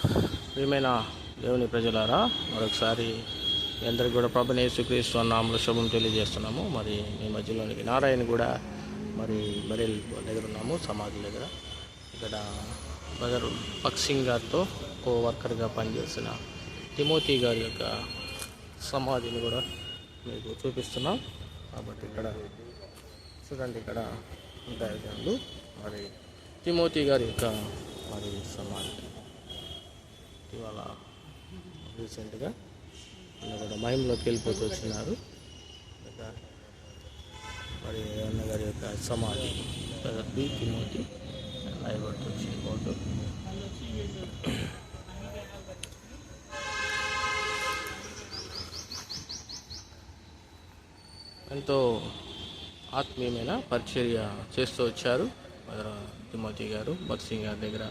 ప్రియమైన దేవుని ప్రజలారా, మరొకసారి మీ అందరికీ కూడా ప్రభువైన యేసుక్రీస్తు నామములో శుభం తెలియజేస్తున్నాము. మరి మీ మధ్యలోనికి నారాయణ కూడా మరి బరేల్ దగ్గర ఉన్నాము, సమాధి దగ్గర. ఇక్కడ బ్రదర్ బక్సింగ్ గారితో కో వర్కర్గా పనిచేసిన తిమోతి గారి యొక్క సమాధిని కూడా మీకు చూపిస్తున్నాం. కాబట్టి ఇక్కడ చూడండి, ఇక్కడ ఉంటాయి జనులు. మరి తిమోతి గారి యొక్క మరి సమాధి ఇవాళ రీసెంట్గా కూడా మహిమలోకి వెళ్ళిపోతూ వచ్చినారు. మరి అన్నగారి యొక్క సమాధి బి తిమోతి రాయబడుతూ వచ్చింది బోర్డు. ఎంతో ఆత్మీయమైన పరిచర్య చేస్తూ వచ్చారు తిమోతి గారు. బక్సింగ్ గారి దగ్గర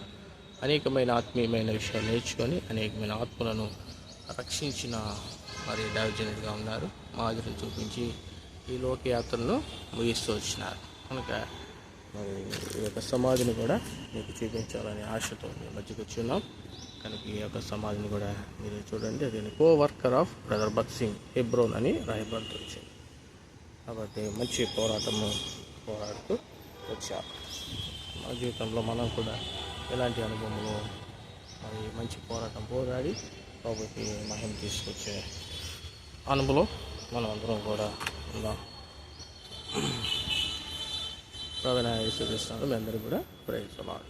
అనేకమైన ఆత్మీయమైన విషయాలు నేర్చుకొని అనేకమైన ఆత్మలను రక్షించిన మరి దైవజనుడిగా ఉన్నారు. మాదిరిని చూపించి ఈ లోకయాత్రను ముగిస్తూ వచ్చినారు. కనుక మరి ఈ యొక్క సమాధిని కూడా మీకు చూపించాలనే ఆశతో మీ మధ్యకు వచ్చున్నాం. కనుక ఈ యొక్క సమాధిని కూడా మీరు చూడండి. అది కో వర్కర్ ఆఫ్ బ్రదర్ బక్సింగ్ హెబ్రోన్ అని రాయబడుతూ వచ్చింది. కాబట్టి మంచి పోరాడుతూ వచ్చారు. మన జీవితంలో మనం కూడా ఎలాంటి అనుభవంలో మరి మంచి పోరాడి కాబట్టి మహిమ తీసుకొచ్చే అనుభవం మనం అందరం కూడా ఉందాం. ప్రభువైన యేసుక్రీస్తు మీ అందరికీ కూడా ప్రైజ్ ది లార్డ్.